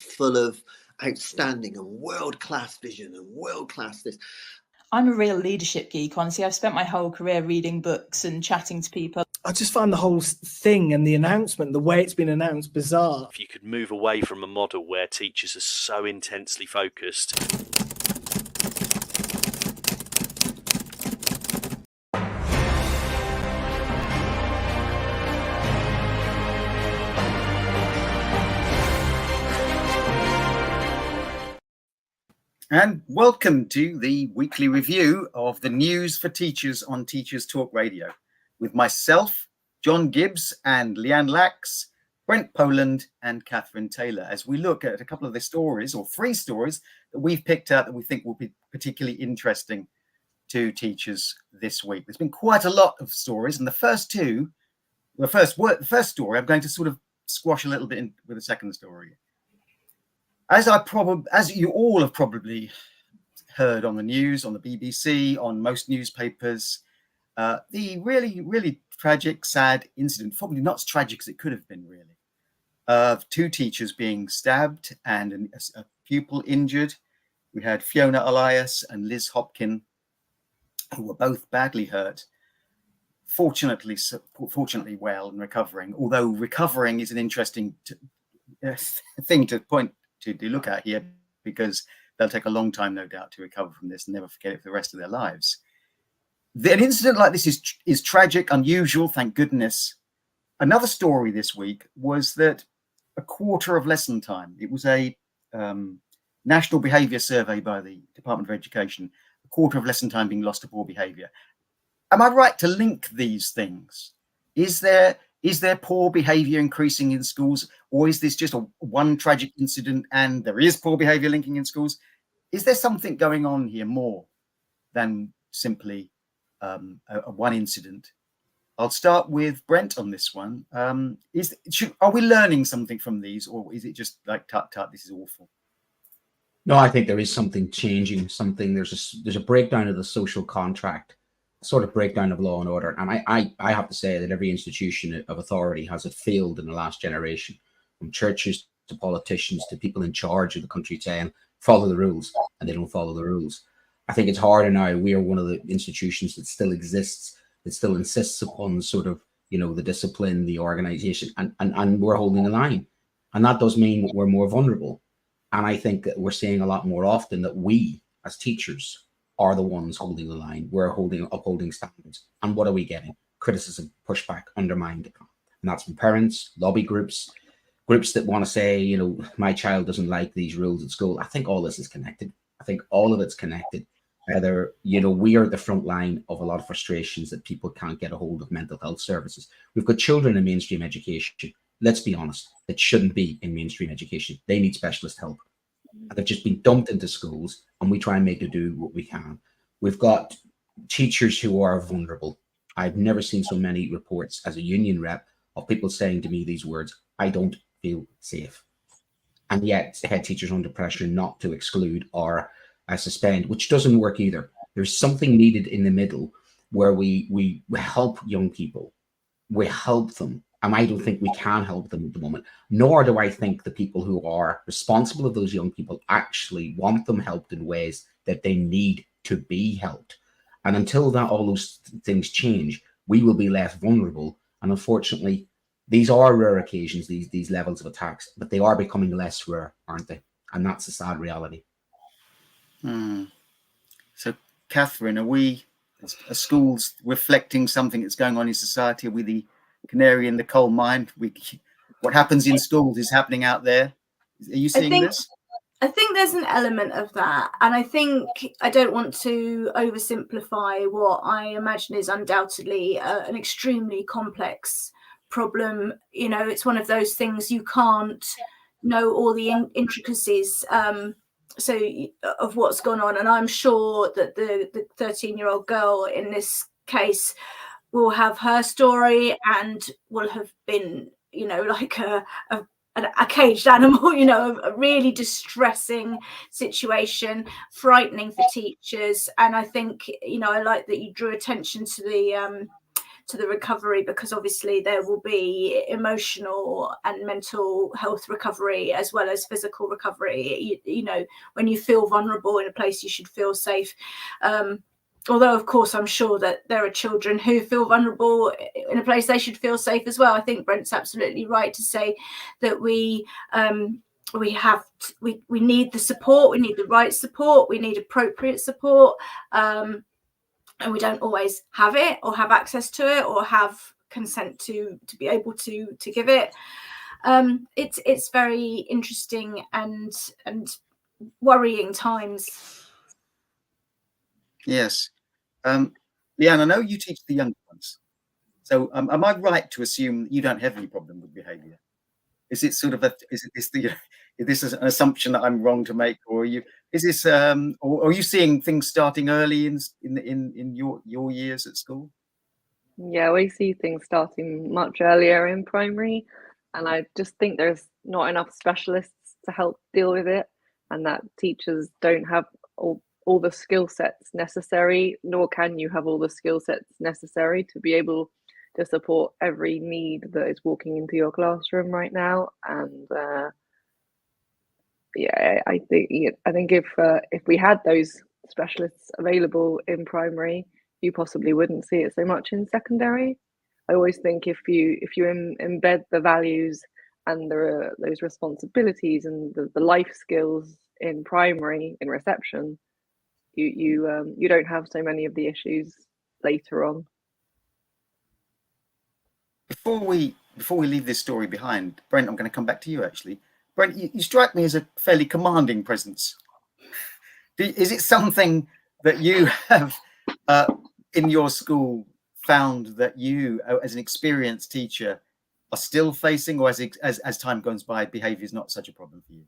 full of outstanding and world-class vision and world-class this. I'm a real leadership geek, honestly. I've spent my whole career reading books and chatting to people. I just find the whole thing and the announcement, the way it's been announced, bizarre. If you could move away from a model where teachers are so intensely focused. And welcome to the weekly review of the news for teachers on Teachers Talk Radio with myself, John Gibbs, and Lianne Lax, Brent Poland, and Kathryn Taylor, as we look at a couple of the stories, or three stories, that we've picked out that we think will be particularly interesting to teachers this week. There's been quite a lot of stories, and the first story I'm going to sort of squash a little bit with the second story. As you all have probably heard on the news, on the BBC, on most newspapers, the really, really tragic, sad incident, probably not as tragic as it could have been, really, of two teachers being stabbed and a pupil injured. We had Fiona Elias and Liz Hopkin, who were both badly hurt. Fortunately well and recovering, although recovering is an interesting thing to look at here, because they'll take a long time, no doubt, to recover from this and never forget it for the rest of their lives. An incident like this is tragic, unusual, thank goodness. Another story this week was that a quarter of lesson time, it was a national behaviour survey by the Department of Education, a quarter of lesson time being lost to poor behaviour. Am I right to link these things? Is there poor behaviour increasing in schools, or is this just one tragic incident and there is poor behaviour linking in schools? Is there something going on here more than simply one incident? I'll start with Brent on this one. Are we learning something from these, or is it just like, tut, this is awful? No, I think there is something changing, there's a breakdown of the social contract, sort of breakdown of law and order. And I have to say that every institution of authority has failed in the last generation, from churches to politicians to people in charge of the country saying, follow the rules, and they don't follow the rules. I think it's harder now. We are one of the institutions that still exists, that still insists upon sort of, the discipline, the organization, and we're holding the line. And that does mean that we're more vulnerable. And I think that we're seeing a lot more often that we, as teachers, are the ones holding the line. We're upholding standards. And what are we getting? Criticism, pushback, undermined. And that's from parents, lobby groups that want to say, my child doesn't like these rules at school. I think all this is connected. I think all of it's connected. Whether, we are at the front line of a lot of frustrations that people can't get a hold of mental health services. We've got children in mainstream education. Let's be honest, that shouldn't be in mainstream education. They need specialist help. They've just been dumped into schools, and we try and make them do what we can. We've got teachers who are vulnerable. I've never seen so many reports as a union rep of people saying to me these words: I don't feel safe. And yet head teachers under pressure not to exclude or suspend, which doesn't work either. There's something needed in the middle where we help young people. We help them. And I don't think we can help them at the moment, nor do I think the people who are responsible of those young people actually want them helped in ways that they need to be helped. And until all those things change, we will be less vulnerable. And unfortunately, these are rare occasions, these levels of attacks, but they are becoming less rare, aren't they? And that's a sad reality. So, Kathryn, are schools reflecting something that's going on in society? Are we the canary in the coal mine? What happens in schools is happening out there. Are you seeing this? I think there's an element of that, and I think I don't want to oversimplify what I imagine is undoubtedly an extremely complex problem. It's one of those things you can't know all the intricacies of what's gone on, and I'm sure that the 13-year-old girl in this case will have her story and will have been, like a caged animal, a really distressing situation, frightening for teachers. And I think, I like that you drew attention to to the recovery, because obviously there will be emotional and mental health recovery as well as physical recovery. You know, when you feel vulnerable in a place, you should feel safe. Although, of course, I'm sure that there are children who feel vulnerable in a place they should feel safe as well. I think Brent's absolutely right to say that we need the support, we need the right support, we need appropriate support, and we don't always have it or have access to it or have consent to be able to give it. It's very interesting and worrying times. Yes. Lianne, I know you teach the younger ones. So am I right to assume you don't have any problem with behaviour? Is it sort of is this an assumption that I'm wrong to make, or are you seeing things starting early in your years at school? Yeah, we see things starting much earlier in primary, and I just think there's not enough specialists to help deal with it, and that teachers don't have all the skill sets necessary, nor can you have all the skill sets necessary to be able to support every need that is walking into your classroom right now. And yeah, I think if we had those specialists available in primary, you possibly wouldn't see it so much in secondary. I always think if you embed the values and those responsibilities and the life skills in primary, in reception, you don't have so many of the issues later on. Before we leave this story behind, Brent, I'm going to come back to you actually. Brent, you strike me as a fairly commanding presence. Is it something that you have in your school found that you, as an experienced teacher, are still facing, or as time goes by, behaviour is not such a problem for you?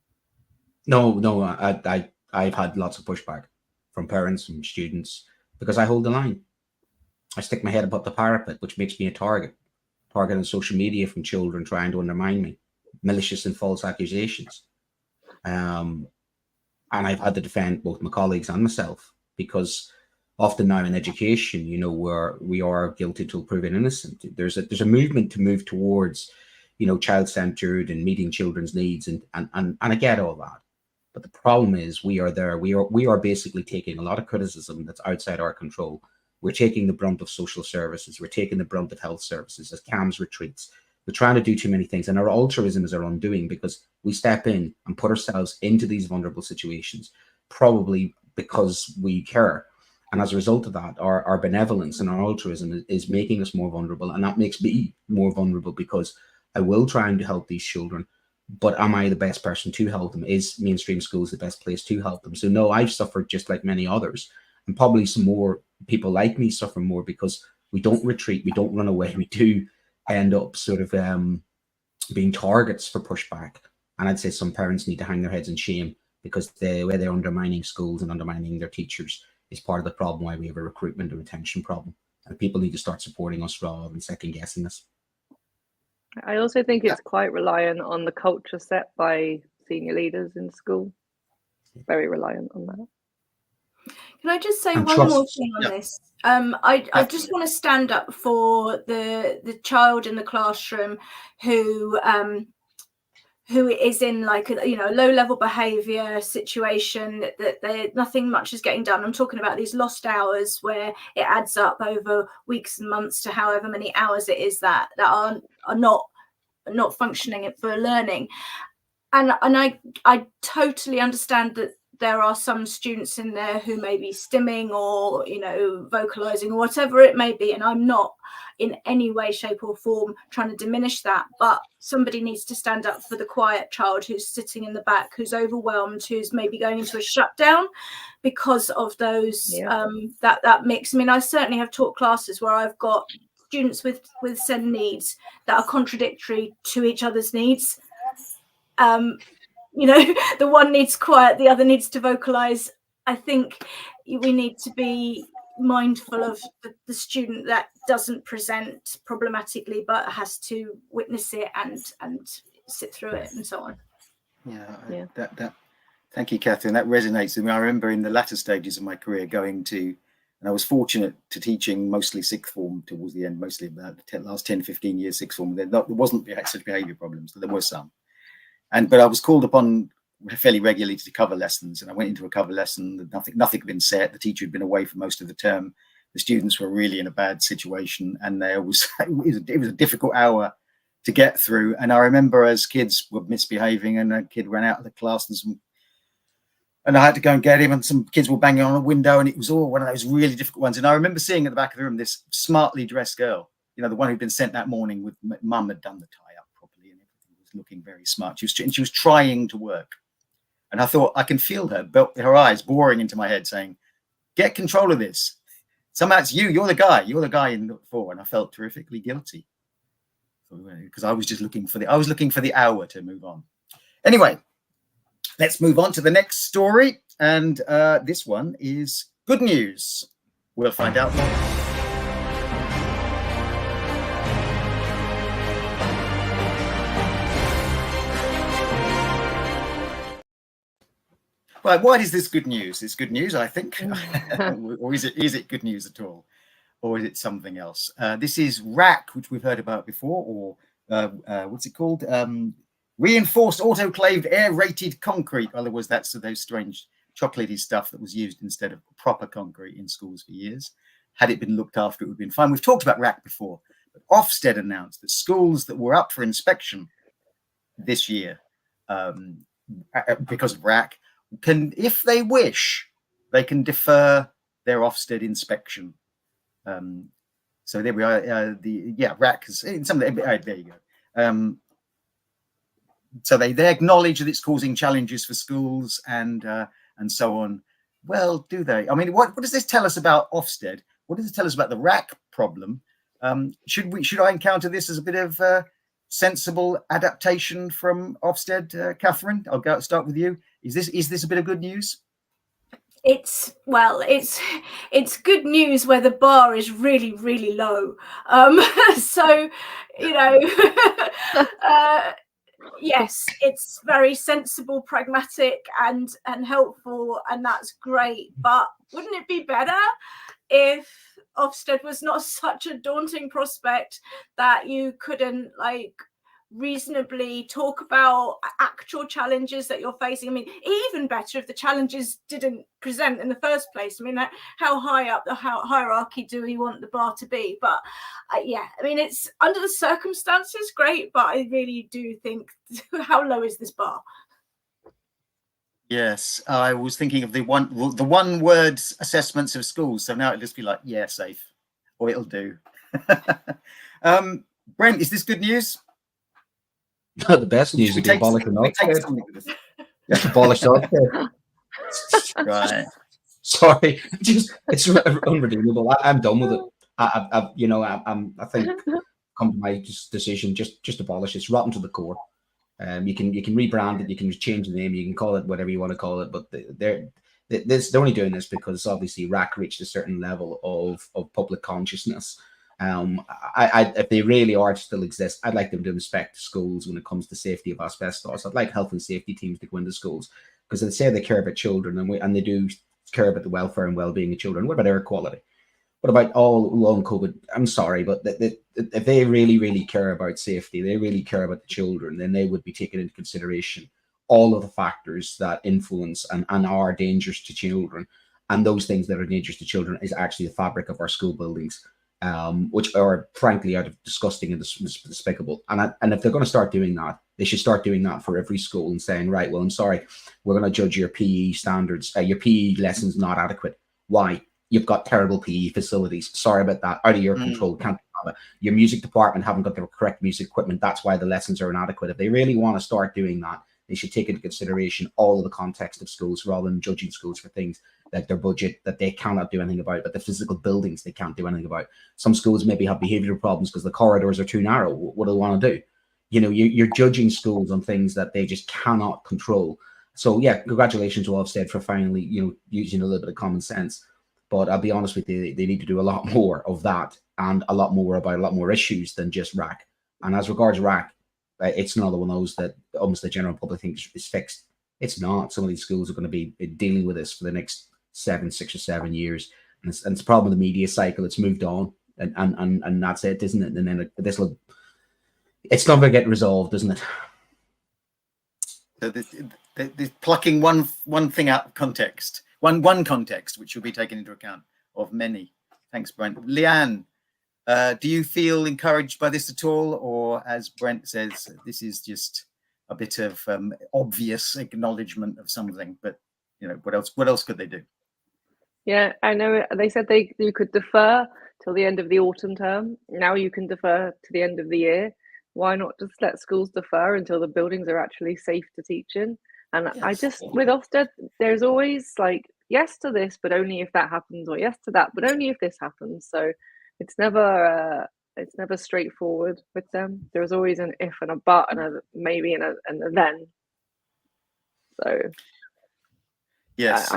No, I've had lots of pushback from parents and students because I hold the line. I stick my head above the parapet, which makes me a target on social media from children trying to undermine me, malicious and false accusations. And I've had to defend both my colleagues and myself, because often now in education, you know, we are guilty till proven innocent. There's a movement to move towards, you know, child-centered and meeting children's needs, and I get all that. But the problem is we are basically taking a lot of criticism that's outside our control. We're taking the brunt of social services. We're taking the brunt of health services as CAMS retreats. We're trying to do too many things, and our altruism is our undoing, because we step in and put ourselves into these vulnerable situations, probably because we care. And as a result of that, our benevolence and our altruism is making us more vulnerable. And that makes me more vulnerable, because I will try and help these children. But am I the best person to help them? Is mainstream schools the best place to help them? So no, I've suffered just like many others. And probably some more people like me suffer more, because we don't retreat, we don't run away. We do end up sort of being targets for pushback. And I'd say some parents need to hang their heads in shame, because the way they're undermining schools and undermining their teachers is part of the problem why we have a recruitment and retention problem. And people need to start supporting us rather than second guessing us. I also think it's quite reliant on the culture set by senior leaders in school. Very reliant on that. Can I just say And one trust. more thing on this? I just want to stand up for the child in the classroom who is in like a low level behavior situation that nothing much is getting done. I'm talking about these lost hours where it adds up over weeks and months to however many hours it is that are not functioning for learning. And I totally understand that there are some students in there who may be stimming or, vocalizing or whatever it may be. And I'm not in any way, shape or form trying to diminish that. But somebody needs to stand up for the quiet child who's sitting in the back, who's overwhelmed, who's maybe going into a shutdown because of those, that mix. I mean, I certainly have taught classes where I've got students with SEND needs that are contradictory to each other's needs. The one needs quiet, the other needs to vocalize. I think we need to be mindful of the student that doesn't present problematically but has to witness it and sit through it and so on. That thank you, Kathryn. That resonates with me. I remember in the latter stages of my career going to And I was fortunate to teaching mostly sixth form towards the end, mostly about the last 10, 15 years, sixth form. There wasn't such behaviour problems, but there were some. But I was called upon fairly regularly to cover lessons, and I went into a cover lesson. Nothing had been set. The teacher had been away for most of the term. The students were really in a bad situation, and it was a difficult hour to get through. And I remember as kids were misbehaving, and a kid ran out of the class, and I had to go and get him, and some kids were banging on a window, and it was all one of those really difficult ones. And I remember seeing at the back of the room this smartly dressed girl, you know, the one who'd been sent that morning with mum had done the tie up properly, and everything was looking very smart. She was trying to work. And I thought, I can feel her eyes boring into my head saying, get control of this. Somehow it's you're the guy in the 4. And I felt terrifically guilty because I was just looking for the hour to move on. Anyway, let's move on to the next story. And this one is good news. We'll find out more. Right, why is this good news? It's good news, I think. Or is it good news at all? Or is it something else? This is RAAC, which we've heard about before, or what's it called? Reinforced autoclaved air-rated concrete. Otherwise, that's those strange chocolatey stuff that was used instead of proper concrete in schools for years. Had it been looked after, it would have been fine. We've talked about RAAC before, but Ofsted announced that schools that were up for inspection this year because of RAAC can, if they wish, they can defer their Ofsted inspection. So there we are. RAAC is in some. There you go. So they acknowledge that it's causing challenges for schools and so on. Well, do they? I mean, what does this tell us about Ofsted? What does it tell us about the RAAC problem? Should I encounter this as a bit of sensible adaptation from Ofsted, Kathryn? I'll start with you. Is this a bit of good news? It's good news where the bar is really, really low. So, you know, yes, it's very sensible, pragmatic, and helpful, and that's great. But wouldn't it be better if Ofsted was not such a daunting prospect that you couldn't reasonably talk about actual challenges that you're facing? I mean, even better if the challenges didn't present in the first place. I mean, how high up the hierarchy do we want the bar to be? But yeah, I mean, it's under the circumstances great, but I really do think, how low is this bar? Yes, I was thinking of the one word assessments of schools. So now it'll just be like, yeah, safe, or it'll do. Brent, is this good news? The best news is abolish Ofsted. Abolish Ofsted. Right. Sorry, it's unredeemable. I'm done with it. I think come to my decision. Just abolish it. It's rotten to the core. You can rebrand it. You can change the name. You can call it whatever you want to call it. But they're only doing this because obviously RAAC reached a certain level of public consciousness. If they really are to still exist, I'd like them to inspect schools when it comes to safety of asbestos. I'd like health and safety teams to go into schools because they say they care about children and they do care about the welfare and well-being of children. What about air quality? What about all long COVID? I'm sorry, but if they really, really care about safety, they really care about the children, then they would be taking into consideration all of the factors that influence and are dangerous to children. And those things that are dangerous to children is actually the fabric of our school buildings. Which are frankly disgusting and despicable. And if they're going to start doing that, they should start doing that for every school and saying, right, well, I'm sorry, we're going to judge your PE standards. Your PE lessons not adequate. Why? You've got terrible PE facilities. Sorry about that. Out of your control. Can't have it. Your music department haven't got the correct music equipment. That's why the lessons are inadequate. If they really want to start doing that, they should take into consideration all of the context of schools rather than judging schools for things like their budget that they cannot do anything about, but the physical buildings they can't do anything about. Some schools maybe have behavioral problems because the corridors are too narrow. What do they want to do? You know, you're judging schools on things that they just cannot control. So yeah, congratulations to Ofsted for finally, using a little bit of common sense. But I'll be honest with you, they need to do a lot more of that and a lot more about a lot more issues than just RAAC. And as regards RAAC, it's another one of those that almost the general public thinks is fixed. It's not. Some of these schools are going to be dealing with this for the next 6 or 7 years. And it's a problem with the media cycle. It's moved on, and that's it, isn't it? And then it's not going to get resolved, isn't it? So this plucking one thing out of context, one context, which will be taken into account of many. Thanks, Brent. Lianne, do you feel encouraged by this at all, or as Brent says, this is just a bit of obvious acknowledgement of something? But what else could they do? Yeah, I know. They said you could defer till the end of the autumn term. Now you can defer to the end of the year. Why not just let schools defer until the buildings are actually safe to teach in? And yes. With Ofsted, there's always like yes to this, but only if that happens, or yes to that, but only if this happens. So it's never straightforward with them. There's always an if and a but and a maybe and a then. So yes,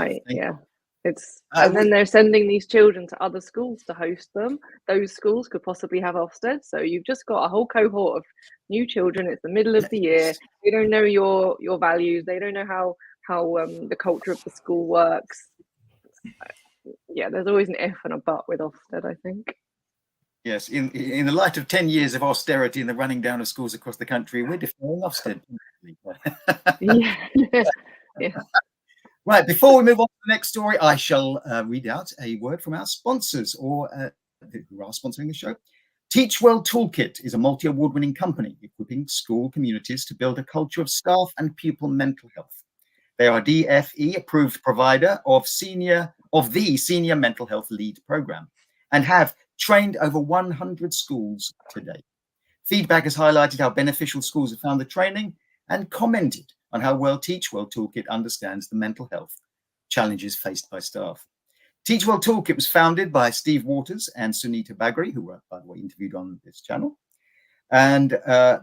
and then they're sending these children to other schools to host them. Those schools could possibly have Ofsted. So you've just got a whole cohort of new children. It's the middle of the year. They don't know your values. They don't know how the culture of the school works. Yeah, there's always an if and a but with Ofsted, I think. Yes, in the light of 10 years of austerity and the running down of schools across the country, we're deferring Ofsted. Yeah. Right, before we move on to the next story, I shall read out a word from our sponsors, or who are sponsoring the show. Teachwell Toolkit is a multi-award-winning company equipping school communities to build a culture of staff and pupil mental health. They are a DFE-approved provider of the Senior Mental Health Lead program and have trained over 100 schools to date. Feedback has highlighted how beneficial schools have found the training and commented on how well Teachwell Toolkit understands the mental health challenges faced by staff. Teachwell Toolkit was founded by Steve Waters and Sunita Bagri, who were, by the way, interviewed on this channel. And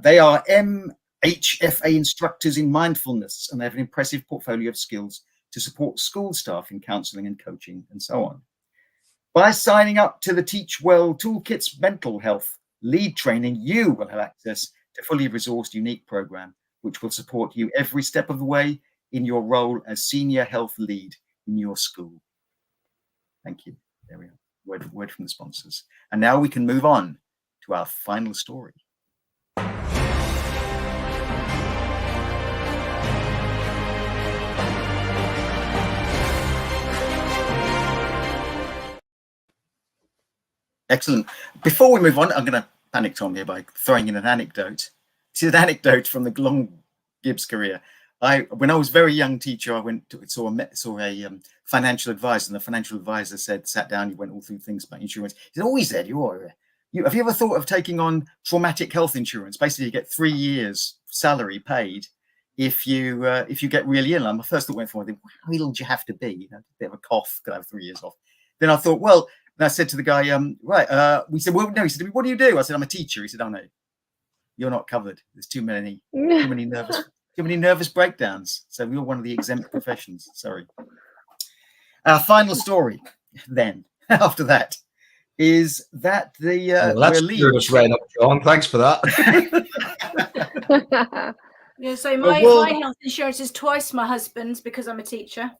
they are MHFA instructors in mindfulness, and they have an impressive portfolio of skills to support school staff in counselling and coaching and so on. By signing up to the Teachwell Toolkit's mental health lead training, you will have access to fully resourced, unique program, which will support you every step of the way in your role as senior health lead in your school. Thank you. There we are. Word from the sponsors. And now we can move on to our final story. Excellent. Before we move on, I'm going to panic Tom here by throwing in an anecdote. This is an anecdote from the long Gibbs career. When I was a very young teacher, I went to saw a financial advisor, and the financial advisor sat down, he went all through things about insurance. He said, "Oh," he said, have you ever thought of taking on traumatic health insurance? Basically, you get 3 years salary paid if you get really ill." And my first thought went for, how ill do you have to be? A bit of a cough, could have 3 years off. Then I thought, well, and I said to the guy, we said, well, no, he said, "What do you do?" I said, "I'm a teacher." He said, "Oh no, you're not covered. There's too many nervous breakdowns. So we are one of the exempt professions." Sorry. Our final story then, after that, is that that's cleared us right up, John. Thanks for that. Yeah, so my health insurance is twice my husband's because I'm a teacher.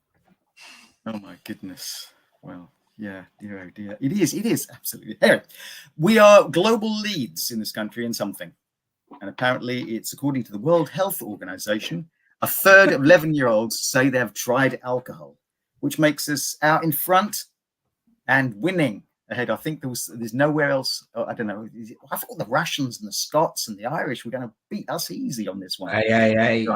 Oh my goodness. Well, yeah, dear, oh dear. It is absolutely. Anyway, we are global leads in this country in something. And apparently it's, according to the World Health Organization, a third of 11-year-olds say they have tried alcohol, which makes us out in front and winning ahead. I think there's nowhere else. I don't know. I thought the Russians and the Scots and the Irish were going to beat us easy on this one. Hey.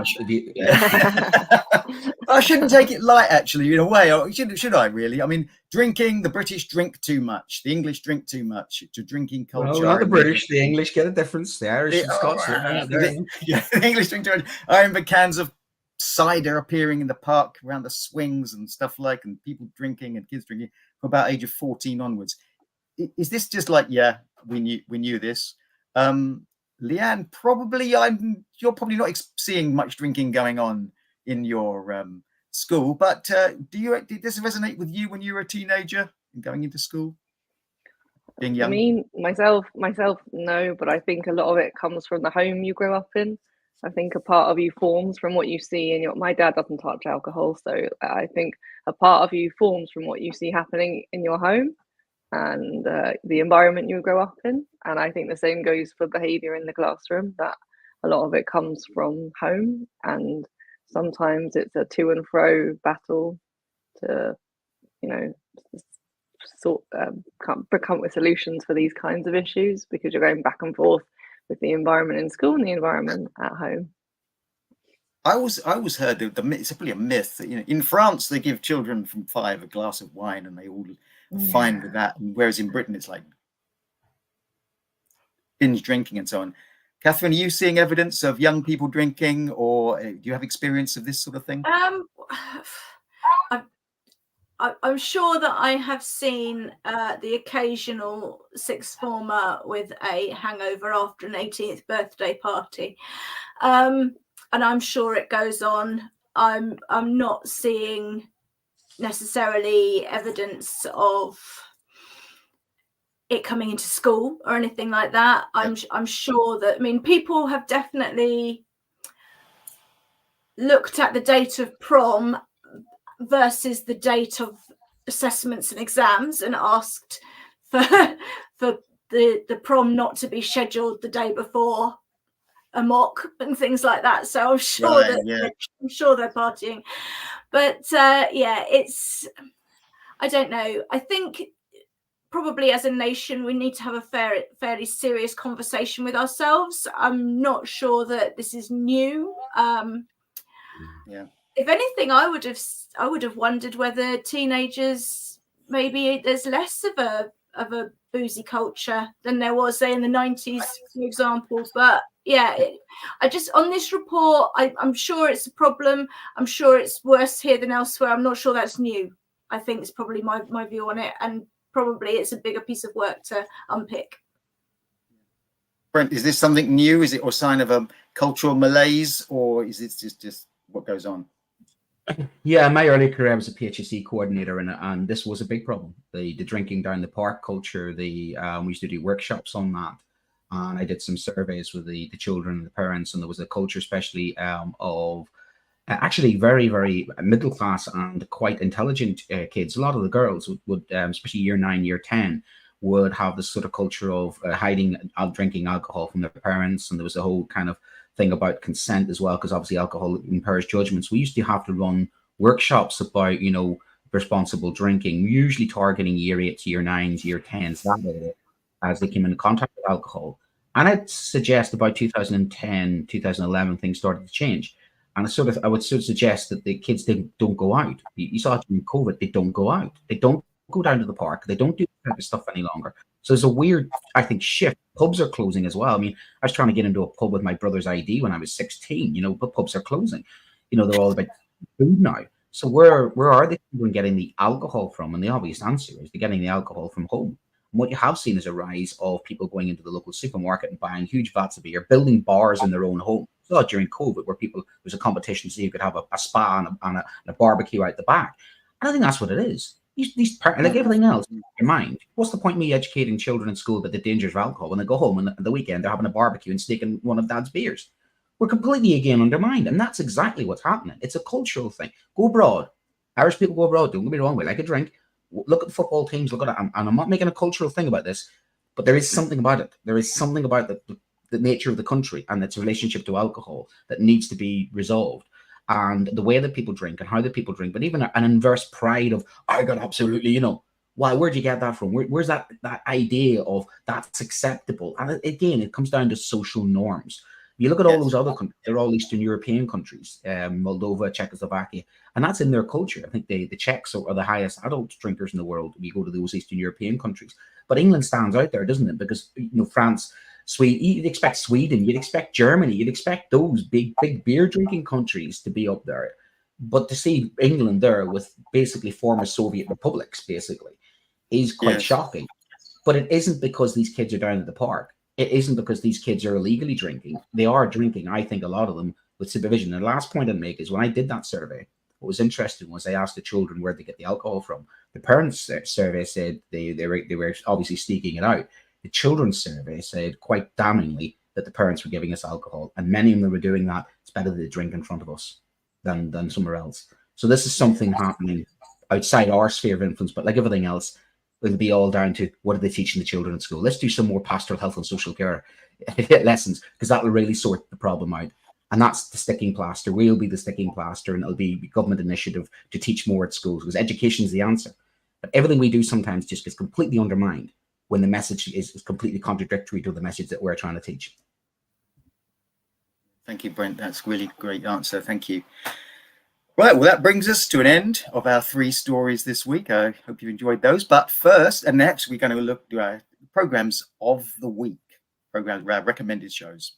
I shouldn't take it light, actually, in a way. Should I really? I mean, drinking, the British drink too much. The English drink too much. To drinking culture. No, not the British. The English get a difference. The Irish and Scots. The English drink too much. I remember cans of cider appearing in the park around the swings and stuff like, and people drinking and kids drinking from about age of 14 onwards. Is this just like, yeah, we knew this? Lianne, you're probably not seeing much drinking going on in your school, but did this resonate with you when you were a teenager and going into school, being young? I mean, myself, no, but I think a lot of it comes from the home you grow up in. I think a part of you forms from what you see in your. My dad doesn't touch alcohol, so I think a part of you forms from what you see happening in your home and the environment you grow up in. And I think the same goes for behaviour in the classroom. That a lot of it comes from home, and sometimes it's a to and fro battle to, come with solutions for these kinds of issues, because you're going back and forth with the environment in school and the environment at home. I always heard that it's probably a myth that in France they give children from 5 a glass of wine and they all are fine with that, and whereas in Britain it's like binge drinking and so on. Kathryn, are you seeing evidence of young people drinking, or do you have experience of this sort of thing? I'm sure that I have seen the occasional sixth former with a hangover after an 18th birthday party, and I'm sure it goes on. I'm not seeing necessarily evidence of it coming into school or anything like that. I'm sure that, people have definitely looked at the date of prom versus the date of assessments and exams and asked for the prom not to be scheduled the day before a mock and things like that. So I'm sure I'm sure they're partying, but it's, I don't know. I think probably as a nation we need to have a fairly serious conversation with ourselves. I'm not sure that this is new. If anything, I would have wondered whether teenagers, maybe there's less of a boozy culture than there was, say, in the 90s, for example. But I just, on this report, I'm sure it's a problem. I'm sure it's worse here than elsewhere. I'm not sure that's new. I think it's probably my view on it, and probably it's a bigger piece of work to unpick. Brent, is this something new? Is it a sign of a cultural malaise, or is it just what goes on? Yeah, in my early career, I was a PHSE coordinator, and this was a big problem. The drinking down the park culture. We used to do workshops on that, and I did some surveys with the children and the parents, and there was a culture, especially of actually very, very middle class and quite intelligent kids. A lot of the girls would especially year 9, year 10, would have this sort of culture of hiding drinking alcohol from their parents, and there was a whole kind of thing about consent as well, because obviously alcohol impairs judgments. We used to have to run workshops about responsible drinking, usually targeting year 8s, year 9s, year 10s, that area, as they came into contact with alcohol. And I'd suggest about 2010, 2011, things started to change. And I would suggest that the kids don't go out. You saw it during COVID, they don't go out. They don't go down to the park. They don't do that type of stuff any longer. So there's a weird, I think, shift. Pubs are closing as well. I was trying to get into a pub with my brother's ID when I was 16, but pubs are closing. They're all about food now. So where are they getting the alcohol from? And the obvious answer is they're getting the alcohol from home. And what you have seen is a rise of people going into the local supermarket and buying huge vats of beer, building bars in their own home. So during COVID, where there was a competition so you could have a spa and a barbecue out the back. And I think that's what it is. Like everything else in your mind, what's the point of me educating children in school about the dangers of alcohol when they go home and the weekend they're having a barbecue and sneaking one of dad's beers? We're completely again undermined, and that's exactly what's happening. It's a cultural thing. Go abroad. Irish people go abroad. Don't get me wrong. We like a drink. Look at the football teams. Look at it. And I'm not making a cultural thing about this, but there is something about it. There is something about the nature of the country and its relationship to alcohol that needs to be resolved. And the way that people drink and how the people drink, but even an inverse pride of, I got absolutely, why, where'd you get that from? Where's that idea of that's acceptable? And again, it comes down to social norms. You look at all those other countries, they're all Eastern European countries, Moldova, Czechoslovakia, and that's in their culture. I think the Czechs are the highest adult drinkers in the world when you go to those Eastern European countries. But England stands out there, doesn't it? Because, France, Sweden, you'd expect Sweden, you'd expect Germany, you'd expect those big beer drinking countries to be up there. But to see England there with basically former Soviet republics, basically, is quite shocking. But it isn't because these kids are down at the park. It isn't because these kids are illegally drinking. They are drinking, I think, a lot of them with supervision. And the last point I'd make is when I did that survey, what was interesting was I asked the children where they get the alcohol from. The parents' survey said they were obviously sneaking it out. The children's survey said quite damningly that the parents were giving us alcohol, and many of them were doing that. It's better that they drink in front of us than somewhere else. So this is something happening outside our sphere of influence, but like everything else, it'll be all down to what are they teaching the children at school. Let's do some more pastoral health and social care lessons, because that will really sort the problem out. And that's the sticking plaster. We'll be the sticking plaster, and it'll be government initiative to teach more at schools, because education is the answer. But everything we do sometimes just gets completely undermined when the message is completely contradictory to the message that we're trying to teach. Thank you, Brent. That's really great answer. Thank you. Right, well, that brings us to an end of our 3 stories this week. I hope you enjoyed those. But first and next, we're going to look to our programs of the week, programs, our recommended shows.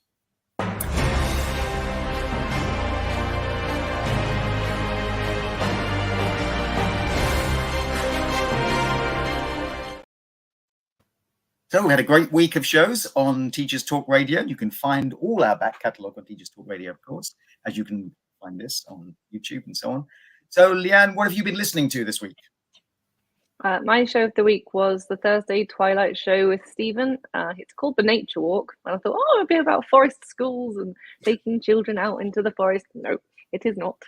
So we had a great week of shows on Teachers Talk Radio. You can find all our back catalogue on Teachers Talk Radio, of course, as you can find this on YouTube and so on. So, Lianne, what have you been listening to this week? My show of the week was the Thursday Twilight Show with Stephen. It's called The Nature Walk. And I thought, it'd be about forest schools and taking children out into the forest. No, it is not.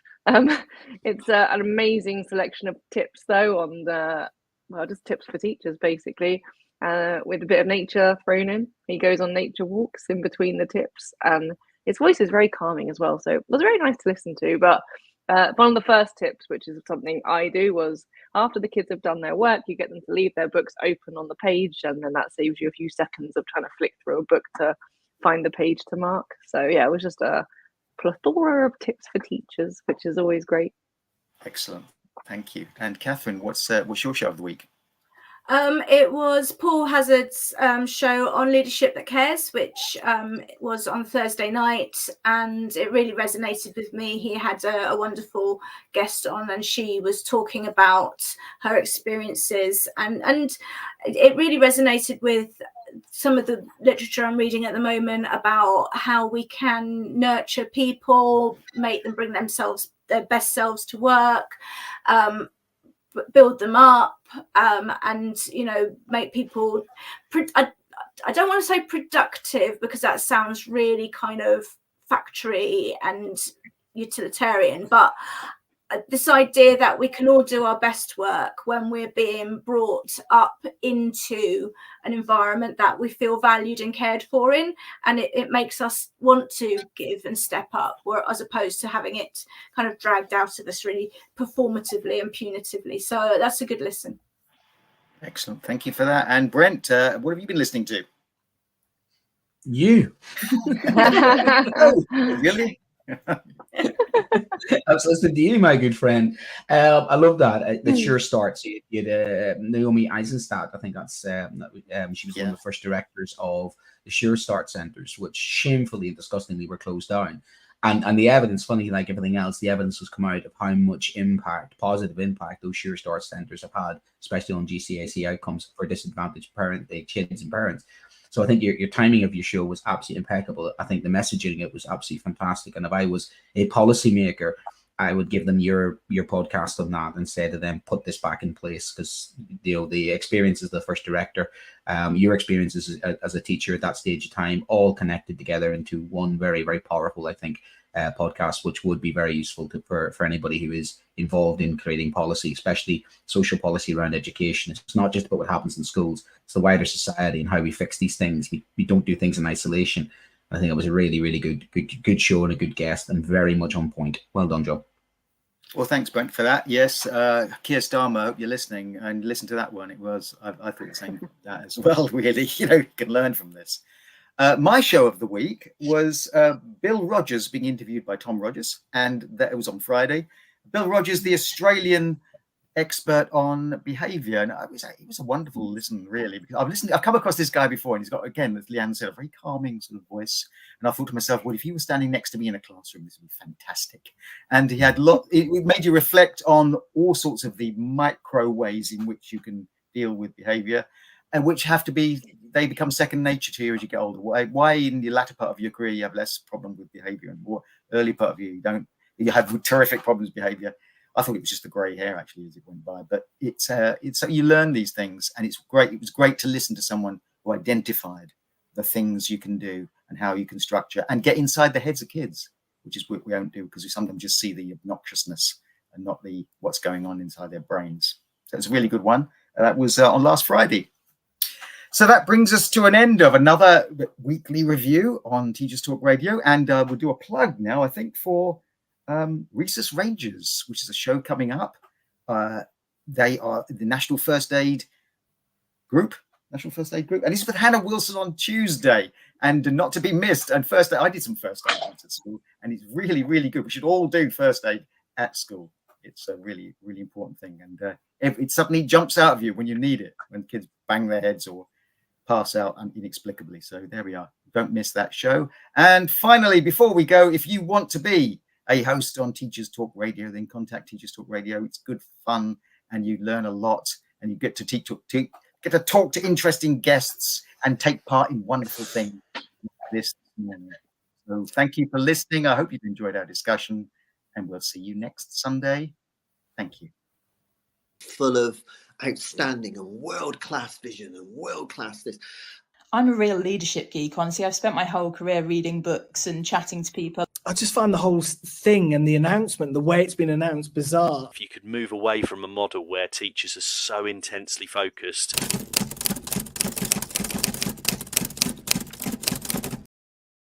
It's an amazing selection of tips, though, on just tips for teachers, basically. With a bit of nature thrown in. He goes on nature walks in between the tips, and his voice is very calming as well. So it was very nice to listen to. But one of the first tips, which is something I do, was after the kids have done their work, you get them to leave their books open on the page, and then that saves you a few seconds of trying to flick through a book to find the page to mark. So yeah, it was just a plethora of tips for teachers, which is always great. Excellent. Thank you. And Kathryn, what's your show of the week? It was Paul Hazard's show on Leadership That Cares, which was on Thursday night, and it really resonated with me. He had a wonderful guest on, and she was talking about her experiences, and it really resonated with some of the literature I'm reading at the moment about how we can nurture people, make them bring their best selves to work, build them up, and make people I don't want to say productive, because that sounds really kind of factory and utilitarian, but this idea that we can all do our best work when we're being brought up into an environment that we feel valued and cared for in, and it makes us want to give and step up, as opposed to having it kind of dragged out of us really performatively and punitively. So that's a good listen. Excellent. Thank you for that. And Brent, what have you been listening to? You. Oh, really? I was listening to you, my good friend. I love that. The Sure Starts. You had Naomi Eisenstadt. I think that's she was one of the first directors of the Sure Start centres, which shamefully and disgustingly were closed down. And the evidence, funny like everything else, the evidence has come out of how much positive impact those Sure Start centres have had, especially on GCSE outcomes for disadvantaged kids and parents. So I think your timing of your show was absolutely impeccable. I think the messaging it was absolutely fantastic. And if I was a policymaker, I would give them your podcast on that and say to them, put this back in place, because the experience as the first director, your experiences as a teacher at that stage of time, all connected together into one very, very powerful, I think, podcast, which would be very useful for anybody who is involved in creating policy, especially social policy around education. It's not just about what happens in schools, it's the wider society and how we fix these things. We don't do things in isolation. I think it was a really, really good show and a good guest, and very much on point. Well done, Joe. Well, thanks, Brent, for that. Yes, Keir Starmer, I hope you're listening and listen to that one. It was, I thought the same that as well, really. You can learn from this. My show of the week was Bill Rogers being interviewed by Tom Rogers, and that was on Friday. Bill Rogers, the Australian expert on behaviour, and it was a wonderful listen, really, because I've come across this guy before, and he's got, again, as Lianne said, a very calming sort of voice. And I thought to myself, well, if he was standing next to me in a classroom, this would be fantastic. And he had it made you reflect on all sorts of the micro ways in which you can deal with behaviour, and which they become second nature to you as you get older. Why in the latter part of your career you have less problem with behaviour, and more early part of you you have terrific problems with behaviour. I thought it was just the grey hair actually as it went by, but it's you learn these things, and it's great. It was great to listen to someone who identified the things you can do and how you can structure and get inside the heads of kids, which is what we don't do because we sometimes just see the obnoxiousness and not the what's going on inside their brains. So it's a really good one. That was on last Friday. So that brings us to an end of another weekly review on Teachers Talk Radio. And we'll do a plug now, I think, for Rhesus Rangers, which is a show coming up. They are the National First Aid Group. And it's with Hannah Wilson on Tuesday. And not to be missed. And first aid, I did some first aid once at school. And it's really, really good. We should all do first aid at school. It's a really, really important thing. And it suddenly jumps out of you when you need it, when kids bang their heads or pass out inexplicably. So there we are. Don't miss that show. And finally, before we go, if you want to be a host on Teachers Talk Radio, then contact Teachers Talk Radio. It's good fun and you learn a lot and you get to talk to interesting guests and take part in wonderful things this morning. So thank you for listening. I hope you've enjoyed our discussion and we'll see you next Sunday. Thank you. Full of outstanding and world-class vision and world-class this. I'm a real leadership geek, honestly. I've spent my whole career reading books and chatting to people. I just find the whole thing and the announcement, the way it's been announced, bizarre. If you could move away from a model where teachers are so intensely focused